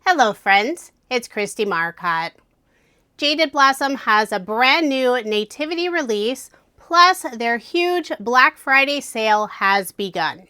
Hello friends, it's Kristie Marcotte. Jaded Blossom has a brand new Nativity release, plus their huge Black Friday sale has begun.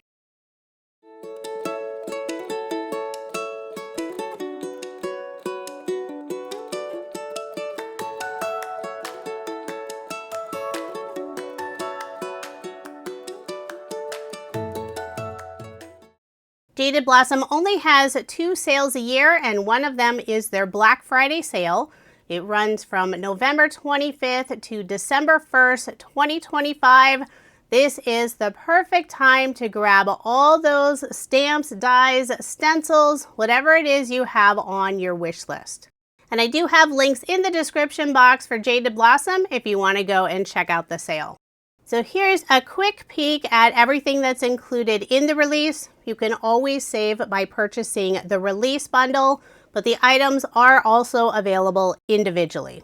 Jaded Blossom only has 2 sales a year, and one of them is their Black Friday sale. It runs from November 25th to December 1st, 2025. This is the perfect time to grab all those stamps, dies, stencils, whatever it is you have on your wish list. And I do have links in the description box for Jaded Blossom if you want to go and check out the sale. So here's a quick peek at everything that's included in the release. You can always save by purchasing the release bundle, but the items are also available individually.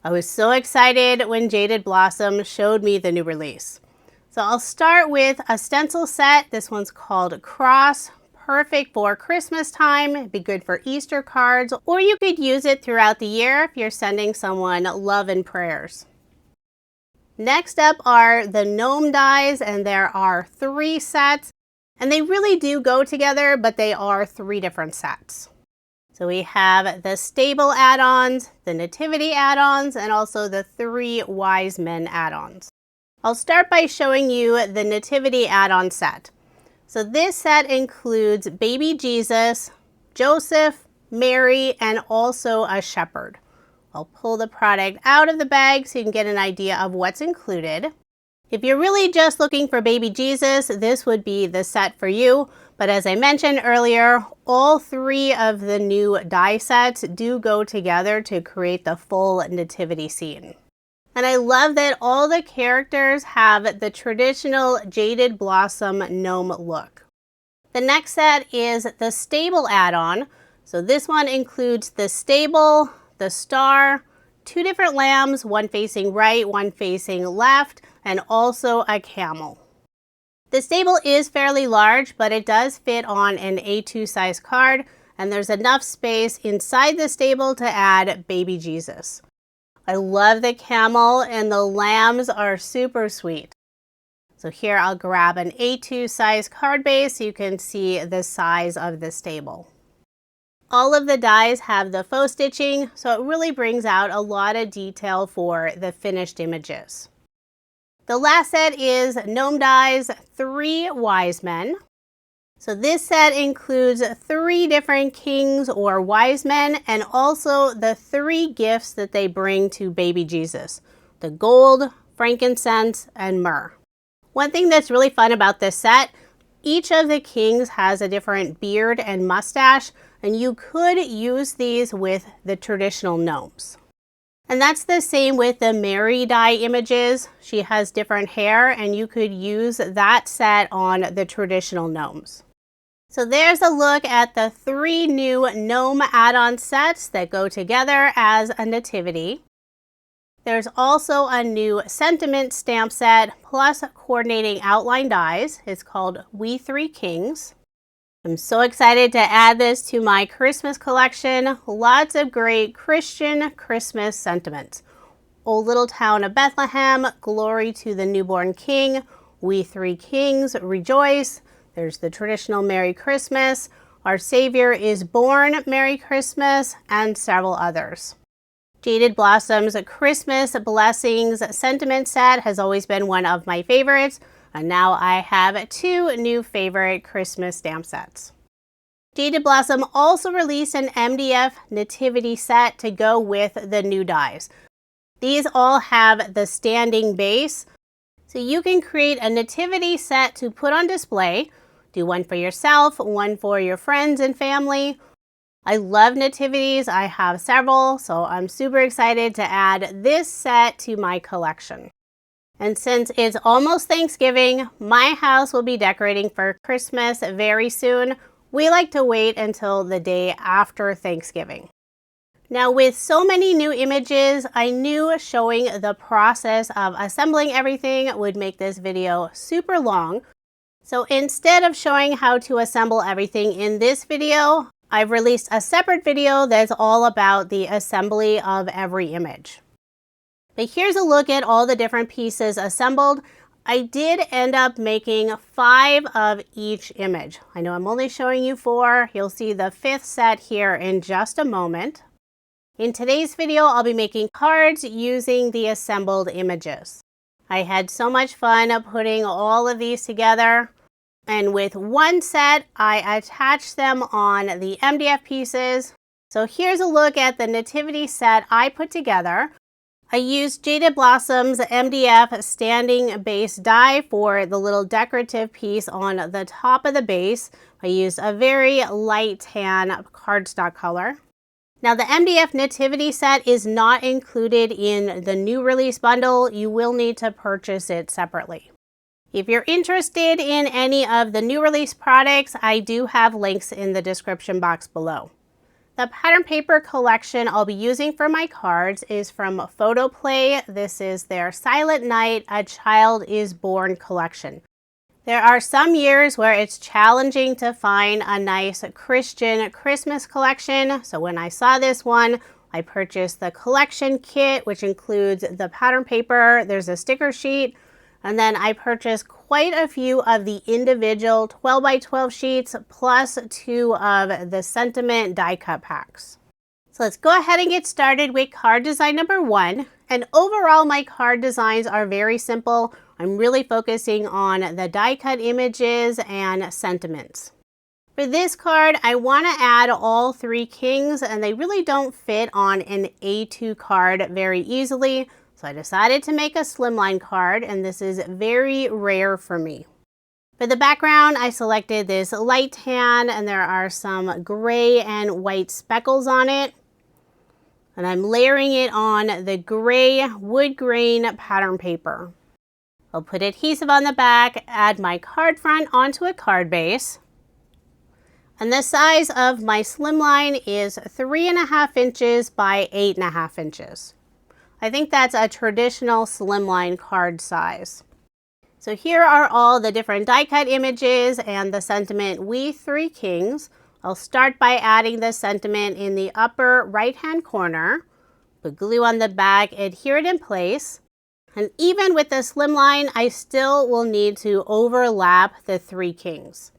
I was so excited when Jaded Blossom showed me the new release. So I'll start with a stencil set. This one's called Cross. Perfect for Christmas time. It'd be good for Easter cards, or you could use it throughout the year if you're sending someone love and prayers. Next up are the gnome dies, and there are 3 sets, and they really do go together, but they are 3 different sets. So we have the stable add-ons, the nativity add-ons, and also the 3 wise men add-ons. I'll start by showing you the nativity add-on set. So this set includes baby Jesus, Joseph, Mary, and also a shepherd. I'll pull the product out of the bag so you can get an idea of what's included. If you're really just looking for baby Jesus, this would be the set for you. But as I mentioned earlier, all 3 of the new die sets do go together to create the full nativity scene. And I love that all the characters have the traditional Jaded Blossom gnome look. The next set is the stable add-on. So this one includes the stable, the star, 2 different lambs, one facing right, one facing left, and also a camel. The stable is fairly large, but it does fit on an A2 size card, and there's enough space inside the stable to add baby Jesus. I love the camel, and the lambs are super sweet. So here I'll grab an A2 size card base so you can see the size of the stable. All of the dies have the faux stitching, so it really brings out a lot of detail for the finished images. The last set is gnome dies, 3 wise men. So this set includes 3 different kings or wise men, and also the 3 gifts that they bring to baby Jesus: the gold, frankincense, and myrrh. One thing that's really fun about this set, each of the kings has a different beard and mustache, and you could use these with the traditional gnomes. And that's the same with the Mary die images. She has different hair, and you could use that set on the traditional gnomes. So there's a look at the 3 new gnome add-on sets that go together as a nativity. There's also a new sentiment stamp set plus coordinating outline dies. It's called We 3 Kings. I'm so excited to add this to my Christmas collection. Lots of great Christian Christmas sentiments. O Little Town of Bethlehem, Glory to the Newborn King, We 3 Kings, Rejoice. There's the traditional Merry Christmas, Our Savior is Born, Merry Christmas, and several others. Jaded Blossom's Christmas Blessings sentiment set has always been one of my favorites. And now I have 2 new favorite Christmas stamp sets. Jaded Blossom also released an MDF Nativity set to go with the new dies. These all have the standing base, so you can create a nativity set to put on display. Do one for yourself, one for your friends and family. I love nativities. I have several, so I'm super excited to add this set to my collection. And since it's almost Thanksgiving, my house will be decorating for Christmas very soon. We like to wait until the day after Thanksgiving. Now, with so many new images, I knew showing the process of assembling everything would make this video super long. So instead of showing how to assemble everything in this video, I've released a separate video that's all about the assembly of every image. But here's a look at all the different pieces assembled. I did end up making 5 of each image. I know I'm only showing you 4. You'll see the 5th set here in just a moment. In today's video, I'll be making cards using the assembled images. I had so much fun putting all of these together. And with one set, I attached them on the MDF pieces. So here's a look at the Nativity set I put together. I used Jaded Blossom's MDF Standing Base die for the little decorative piece on the top of the base. I used a very light tan cardstock color. Now the MDF Nativity set is not included in the new release bundle. You will need to purchase it separately. If you're interested in any of the new release products, I do have links in the description box below. The pattern paper collection I'll be using for my cards is from PhotoPlay. This is their Silent Night, A Child is Born collection. There are some years where it's challenging to find a nice Christian Christmas collection. So when I saw this one, I purchased the collection kit, which includes the pattern paper. There's a sticker sheet. And then I purchased quite a few of the individual 12 by 12 sheets plus 2 of the sentiment die cut packs. So let's go ahead and get started with card design number 1. And overall, my card designs are very simple. I'm really focusing on the die cut images and sentiments. For this card, I want to add all 3 kings, and they really don't fit on an A2 card very easily. So I decided to make a slimline card, and this is very rare for me. For the background, I selected this light tan, and there are some gray and white speckles on it. And I'm layering it on the gray wood grain pattern paper. I'll put adhesive on the back, add my card front onto a card base. And the size of my slimline is 3.5 inches by 8.5 inches. I think that's a traditional slimline card size. So here are all the different die cut images and the sentiment We Three Kings. I'll start by adding the sentiment in the upper right hand corner. Put glue on the back, adhere it in place. And even with the slimline, I still will need to overlap the 3 kings.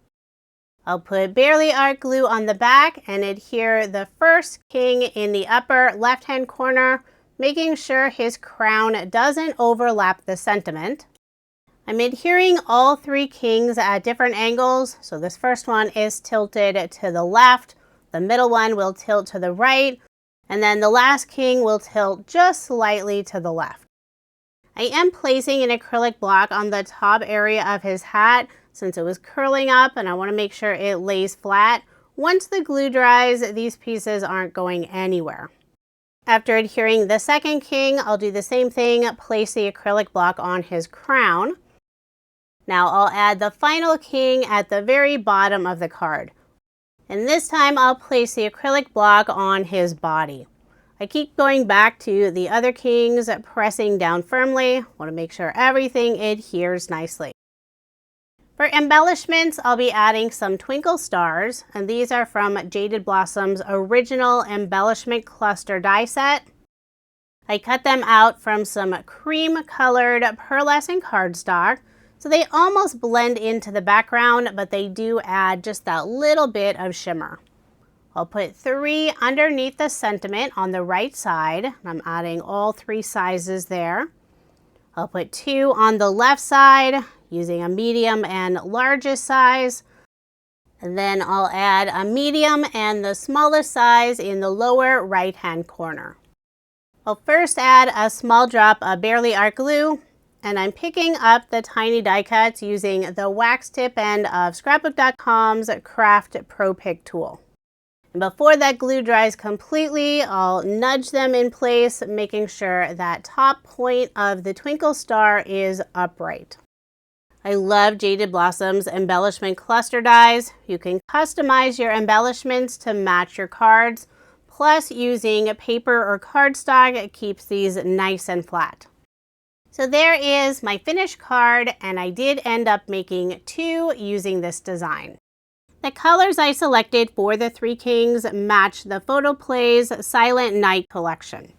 I'll put barely art glue on the back and adhere the first king in the upper left hand corner, making sure his crown doesn't overlap the sentiment. I'm adhering all 3 kings at different angles. So this first one is tilted to the left, the middle one will tilt to the right, and then the last king will tilt just slightly to the left. I am placing an acrylic block on the top area of his hat since it was curling up, and I want to make sure it lays flat. Once the glue dries, these pieces aren't going anywhere. After adhering the second king, I'll do the same thing, place the acrylic block on his crown. Now I'll add the final king at the very bottom of the card. And this time I'll place the acrylic block on his body. I keep going back to the other kings, pressing down firmly. Want to make sure everything adheres nicely. For embellishments, I'll be adding some twinkle stars, and these are from Jaded Blossom's original Embellishment Cluster die set. I cut them out from some cream-colored pearlescent cardstock, so they almost blend into the background, but they do add just that little bit of shimmer. I'll put 3 underneath the sentiment on the right side. I'm adding all 3 sizes there. I'll put 2 on the left side, using a medium and largest size. And then I'll add a medium and the smallest size in the lower right hand corner. I'll first add a small drop of barely art glue, and I'm picking up the tiny die cuts using the wax tip end of Scrapbook.com's Craft Pro Pick tool. And before that glue dries completely, I'll nudge them in place, making sure that top point of the twinkle star is upright. I love Jaded Blossom's Embellishment Cluster dies. You can customize your embellishments to match your cards. Plus, using paper or cardstock keeps these nice and flat. So there is my finished card, and I did end up making 2 using this design. The colors I selected for the Three Kings match the PhotoPlay's Silent Night collection.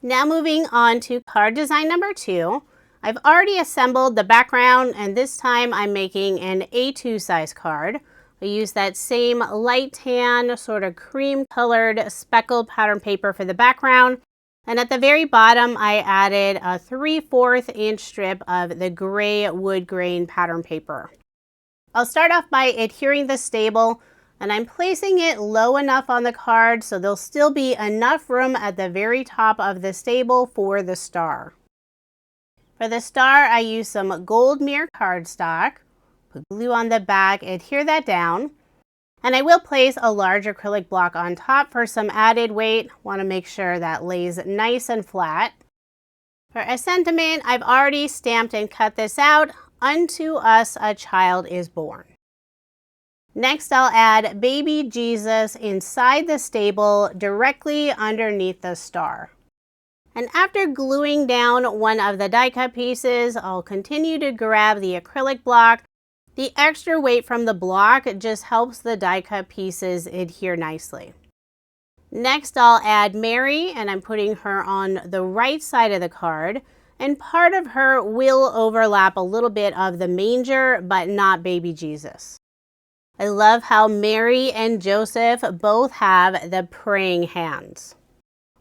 Now moving on to card design number 2. I've already assembled the background, and this time I'm making an A2 size card. I use that same light tan, sort of cream colored speckled pattern paper for the background. And at the very bottom, I added a 3/4 inch strip of the gray wood grain pattern paper. I'll start off by adhering the stable, and I'm placing it low enough on the card so there'll still be enough room at the very top of the stable for the star. For the star, I use some gold mirror cardstock, put glue on the back, adhere that down, and I will place a large acrylic block on top for some added weight. Want to make sure that lays nice and flat. For a sentiment, I've already stamped and cut this out. Unto us a child is born. Next, I'll add baby Jesus inside the stable directly underneath the star. And after gluing down one of the die cut pieces, I'll continue to grab the acrylic block. The extra weight from the block just helps the die cut pieces adhere nicely. Next, I'll add Mary, and I'm putting her on the right side of the card. And part of her will overlap a little bit of the manger, but not baby Jesus. I love how Mary and Joseph both have the praying hands.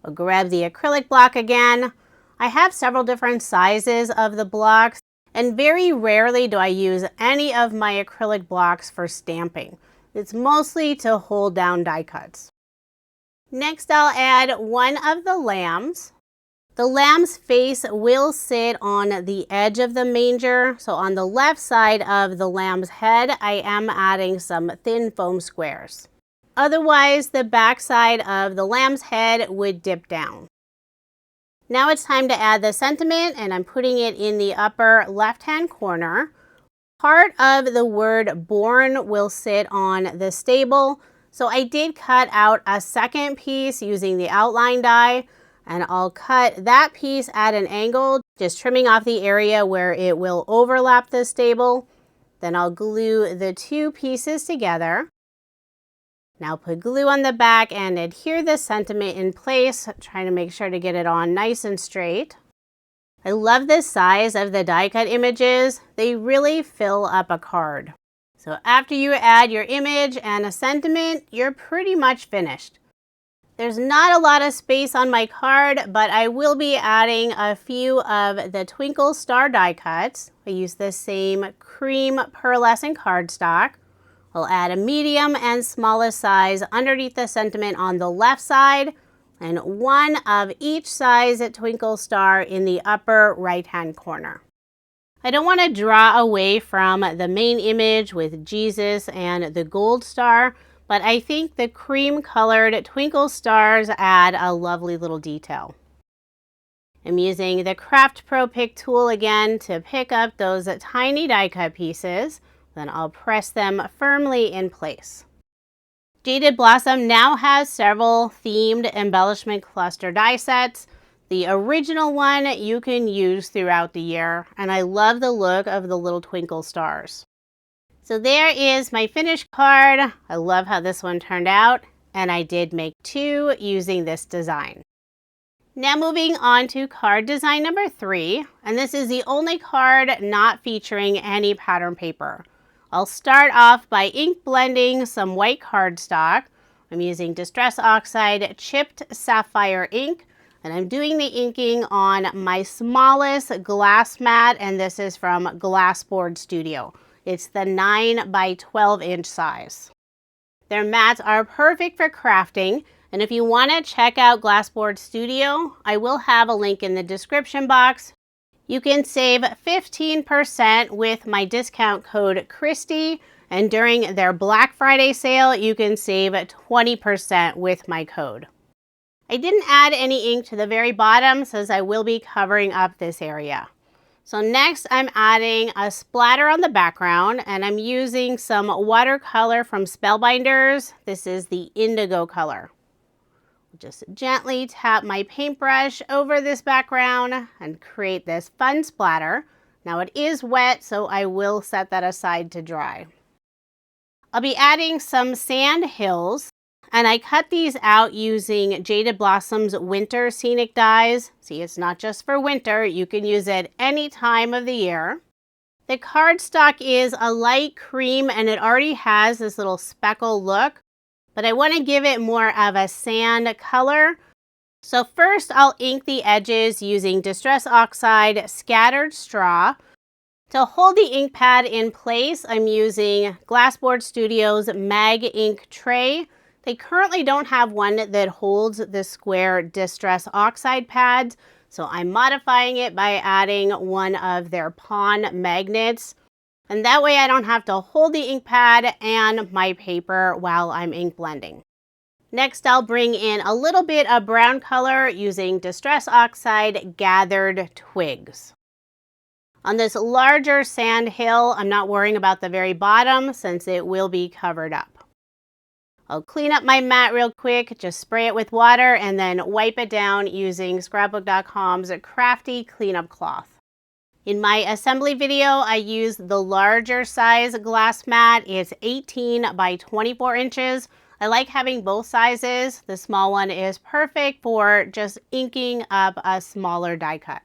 I'll grab the acrylic block again. I have several different sizes of the blocks, and very rarely do I use any of my acrylic blocks for stamping. It's mostly to hold down die cuts. Next, I'll add one of the lambs. The lamb's face will sit on the edge of the manger, so on the left side of the lamb's head, I am adding some thin foam squares. Otherwise, the back side of the lamb's head would dip down. Now it's time to add the sentiment, and I'm putting it in the upper left-hand corner. Part of the word born will sit on the stable, so I did cut out a second piece using the outline die. And I'll cut that piece at an angle, just trimming off the area where it will overlap the stable. Then I'll glue the two pieces together. Now put glue on the back and adhere the sentiment in place, trying to make sure to get it on nice and straight. I love the size of the die cut images. They really fill up a card. So after you add your image and a sentiment, you're pretty much finished. There's not a lot of space on my card, but I will be adding a few of the twinkle star die cuts. I use the same cream pearlescent cardstock. I'll add a medium and smallest size underneath the sentiment on the left side, and one of each size twinkle star in the upper right-hand corner. I don't want to draw away from the main image with Jesus and the gold star, but I think the cream-colored twinkle stars add a lovely little detail. I'm using the Craft Pro Pick tool again to pick up those tiny die cut pieces. Then I'll press them firmly in place. Jaded Blossom now has several themed embellishment cluster die sets. The original one you can use throughout the year, and I love the look of the little twinkle stars. So there is my finished card. I love how this one turned out, and I did make two using this design. Now moving on to card design number 3, and this is the only card not featuring any pattern paper. I'll start off by ink blending some white cardstock. I'm using Distress Oxide chipped sapphire ink, and I'm doing the inking on my smallest glass mat, and this is from GLASSBOARD Studio. It's the 9 by 12 inch size. Their mats are perfect for crafting, and if you want to check out GLASSBOARD Studio, I will have a link in the description box. You can save 15% with my discount code Kristie, and during their Black Friday sale, you can save 20% with my code. I didn't add any ink to the very bottom since I will be covering up this area. So next I'm adding a splatter on the background, and I'm using some watercolor from Spellbinders. This is the indigo color. Just gently tap my paintbrush over this background and create this fun splatter. Now it is wet, so I will set that aside to dry. I'll be adding some sand hills, and I cut these out using Jaded Blossom's Winter Scenic dies. See, it's not just for winter. You can use it any time of the year. The cardstock is a light cream, and it already has this little speckle look, but I want to give it more of a sand color. So first, I'll ink the edges using Distress Oxide Scattered Straw. To hold the ink pad in place, I'm using GLASSBOARD Studio's MagInk Tray. They currently don't have one that holds the square Distress Oxide pads, so I'm modifying it by adding one of their pawn magnets. And that way I don't have to hold the ink pad and my paper while I'm ink blending. Next, I'll bring in a little bit of brown color using Distress Oxide Gathered Twigs. On this larger sand hill, I'm not worrying about the very bottom since it will be covered up. I'll clean up my mat real quick, just spray it with water and then wipe it down using Scrapbook.com's crafty cleanup cloth. In my assembly video, I used the larger size glass mat. It's 18 by 24 inches. I like having both sizes. The small one is perfect for just inking up a smaller die cut.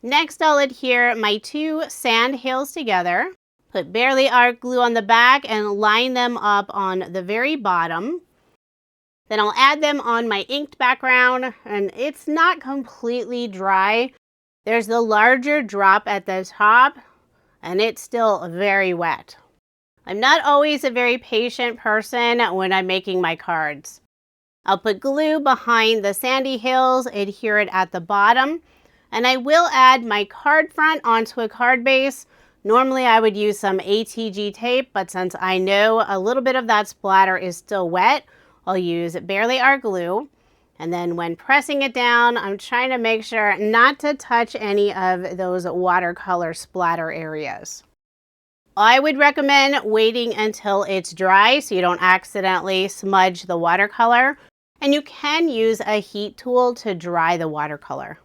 Next, I'll adhere my two sand hills together, put barely art glue on the back and line them up on the very bottom. Then I'll add them on my inked background, and it's not completely dry. There's the larger drop at the top, and it's still very wet. I'm not always a very patient person when I'm making my cards. I'll put glue behind the sandy hills, adhere it at the bottom, and I will add my card front onto a card base. Normally I would use some ATG tape, but since I know a little bit of that splatter is still wet, I'll use barely art glue. And then when pressing it down, I'm trying to make sure not to touch any of those watercolor splatter areas. I would recommend waiting until it's dry so you don't accidentally smudge the watercolor. And you can use a heat tool to dry the watercolor.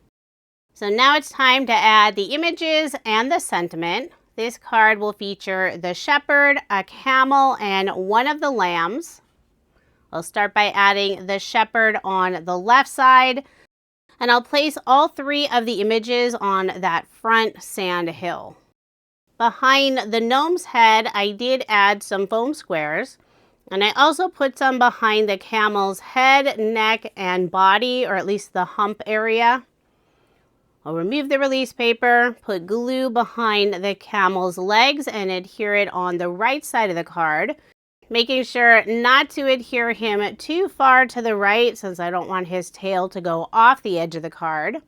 So now it's time to add the images and the sentiment. This card will feature the shepherd, a camel, and one of the lambs. I'll start by adding the shepherd on the left side, and I'll place all three of the images on that front sand hill. Behind the gnome's head, I did add some foam squares, and I also put some behind the camel's head, neck, and body, or at least the hump area. I'll remove the release paper, put glue behind the camel's legs, and adhere it on the right side of the card, making sure not to adhere him too far to the right since I don't want his tail to go off the edge of the card.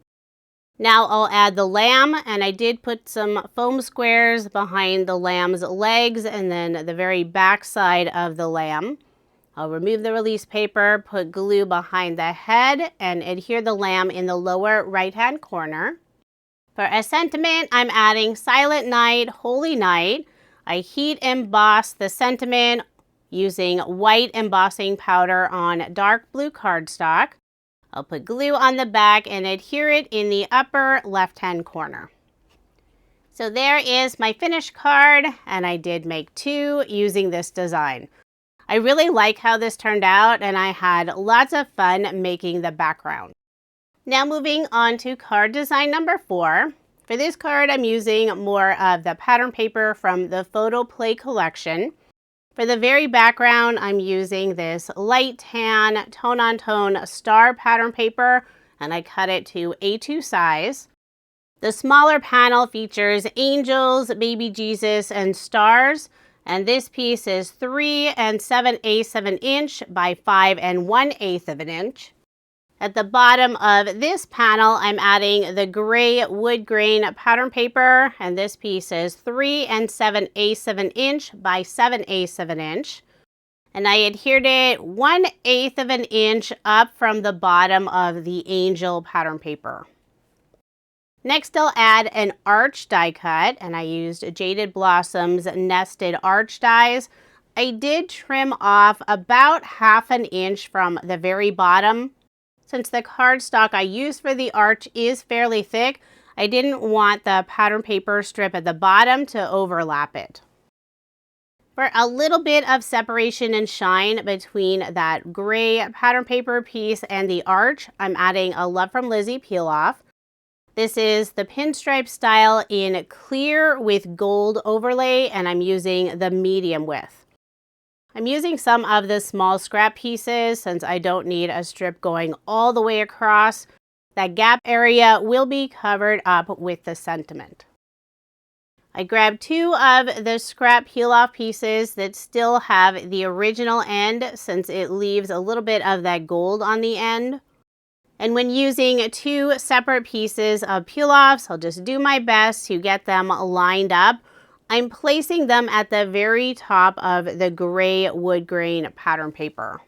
Now I'll add the lamb, and I did put some foam squares behind the lamb's legs and then the very back side of the lamb. I'll remove the release paper, put glue behind the head, and adhere the lamb in the lower right-hand corner. For a sentiment, I'm adding Silent Night, Holy Night. I heat emboss the sentiment using white embossing powder on dark blue cardstock. I'll put glue on the back and adhere it in the upper left-hand corner. So there is my finished card, and I did make two using this design. I really like how this turned out, and I had lots of fun making the background. Now moving on to card design number 4. For this card, I'm using more of the pattern paper from the PhotoPlay collection. For the very background, I'm using this light tan tone-on-tone star pattern paper, and I cut it to A2 size. The smaller panel features angels, baby Jesus, and stars. And this piece is 3 7/8 of an inch by 5 1/8 of an inch. At the bottom of this panel, I'm adding the gray wood grain pattern paper, and this piece is 3 7/8 of an inch by 7/8 of an inch. And I adhered it 1/8 of an inch up from the bottom of the angel pattern paper. Next, I'll add an arch die cut, and I used Jaded Blossom's nested arch dies. I did trim off about 1/2 inch from the very bottom. Since the cardstock I used for the arch is fairly thick, I didn't want the pattern paper strip at the bottom to overlap it. For a little bit of separation and shine between that gray pattern paper piece and the arch, I'm adding a Love from Lizzie peel off. This is the pinstripe style in clear with gold overlay, and I'm using the medium width. I'm using some of the small scrap pieces since I don't need a strip going all the way across. That gap area will be covered up with the sentiment. I grabbed 2 of the scrap peel-off pieces that still have the original end since it leaves a little bit of that gold on the end. And when using 2 separate pieces of peel-offs, I'll just do my best to get them lined up. I'm placing them at the very top of the gray wood grain pattern paper.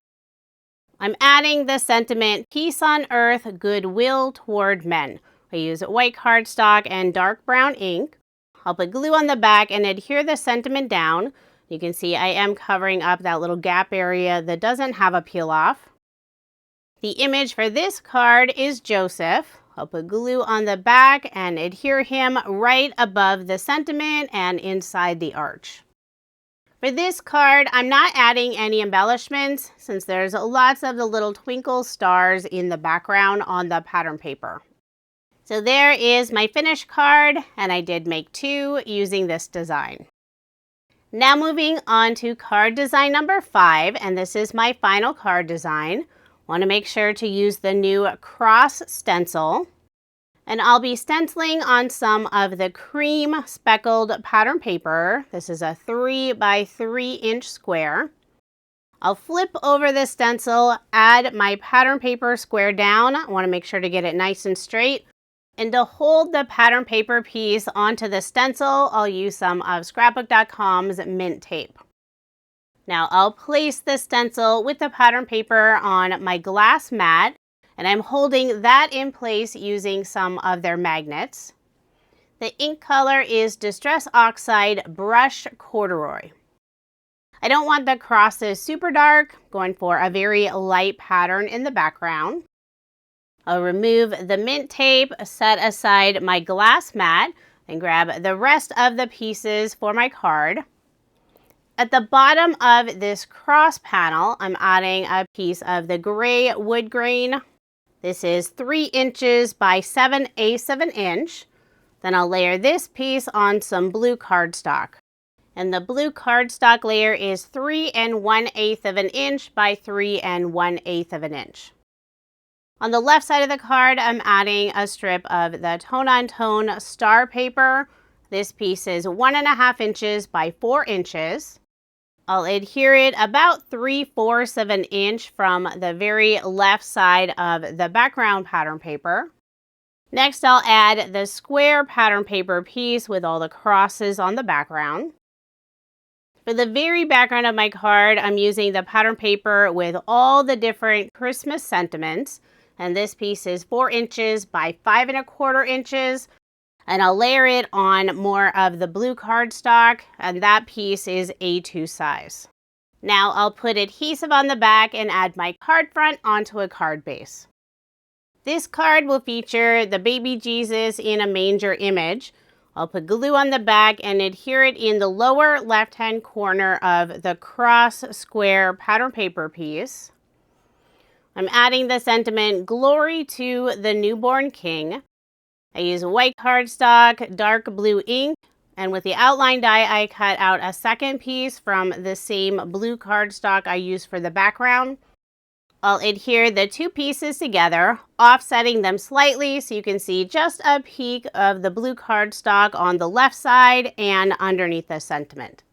I'm adding the sentiment, Peace on Earth, Goodwill Toward Men. I use white cardstock and dark brown ink. I'll put glue on the back and adhere the sentiment down. You can see I am covering up that little gap area that doesn't have a peel off. The image for this card is Joseph. I'll put glue on the back and adhere him right above the sentiment and inside the arch. For this card, I'm not adding any embellishments since there's lots of the little twinkle stars in the background on the pattern paper. So there is my finished card, and I did make 2 using this design. Now moving on to card design number 5, and this is my final card design. Want to make sure to use the new cross stencil. And I'll be stenciling on some of the cream speckled pattern paper. This is a 3 by 3 inch square. I'll flip over the stencil, add my pattern paper square down. I want to make sure to get it nice and straight. And to hold the pattern paper piece onto the stencil, I'll use some of Scrapbook.com's mint tape. Now I'll place the stencil with the pattern paper on my glass mat, and I'm holding that in place using some of their magnets. The ink color is Distress Oxide Brush Corduroy. I don't want the crosses super dark, going for a very light pattern in the background. I'll remove the mint tape, set aside my glass mat, and grab the rest of the pieces for my card. At the bottom of this cross panel, I'm adding a piece of the gray wood grain. This is 3 inches by 7/8 of an inch. Then I'll layer this piece on some blue cardstock. And the blue cardstock layer is 3 1/8 of an inch by 3 1/8 of an inch. On the left side of the card, I'm adding a strip of the tone-on-tone star paper. This piece is 1.5 inches by 4 inches. I'll adhere it about 3/4 of an inch from the very left side of the background pattern paper. Next, I'll add the square pattern paper piece with all the crosses on the background. For the very background of my card, I'm using the pattern paper with all the different Christmas sentiments. And this piece is 4 inches by 5 1/4 inches. And I'll layer it on more of the blue cardstock, and that piece is A2 size. Now I'll put adhesive on the back and add my card front onto a card base. This card will feature the baby Jesus in a manger image. I'll put glue on the back and adhere it in the lower left-hand corner of the cross square pattern paper piece. I'm adding the sentiment, Glory to the Newborn King. I use white cardstock, dark blue ink, and with the outline die, I cut out a second piece from the same blue cardstock I used for the background. I'll adhere the 2 pieces together, offsetting them slightly so you can see just a peek of the blue cardstock on the left side and underneath the sentiment.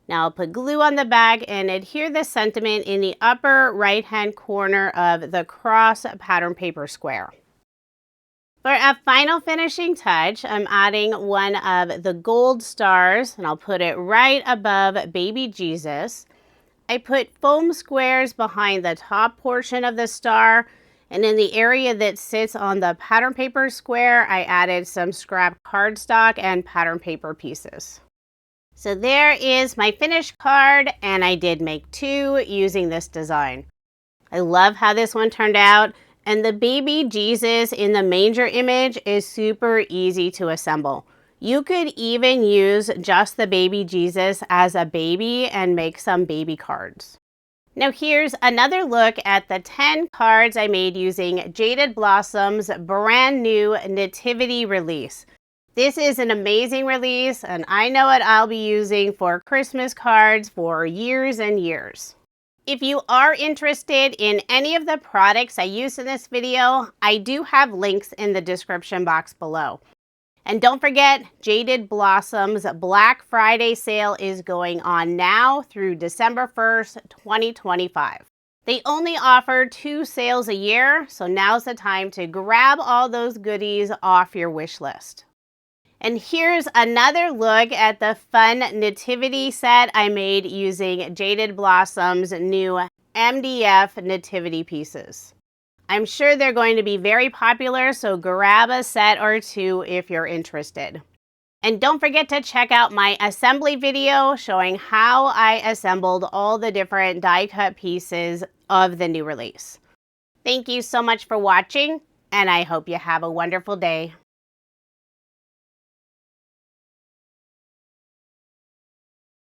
Now I'll put glue on the back and adhere the sentiment in the upper right-hand corner of the cross pattern paper square. For a final finishing touch, I'm adding one of the gold stars, and I'll put it right above baby Jesus. I put foam squares behind the top portion of the star, and in the area that sits on the pattern paper square, I added some scrap cardstock and pattern paper pieces. So there is my finished card, and I did make 2 using this design. I love how this one turned out, and the baby Jesus in the manger image is super easy to assemble. You could even use just the baby Jesus as a baby and make some baby cards. Now here's another look at the 10 cards I made using Jaded Blossom's brand new Nativity release. This is an amazing release, and I know what I'll be using for Christmas cards for years and years. If you are interested in any of the products I used in this video, I do have links in the description box below. And don't forget, Jaded Blossom's Black Friday sale is going on now through December 1st, 2025. They only offer 2 sales a year, so now's the time to grab all those goodies off your wish list. And here's another look at the fun nativity set I made using Jaded Blossom's new MDF nativity pieces. I'm sure they're going to be very popular, so grab a set or two if you're interested. And don't forget to check out my assembly video showing how I assembled all the different die cut pieces of the new release. Thank you so much for watching, and I hope you have a wonderful day.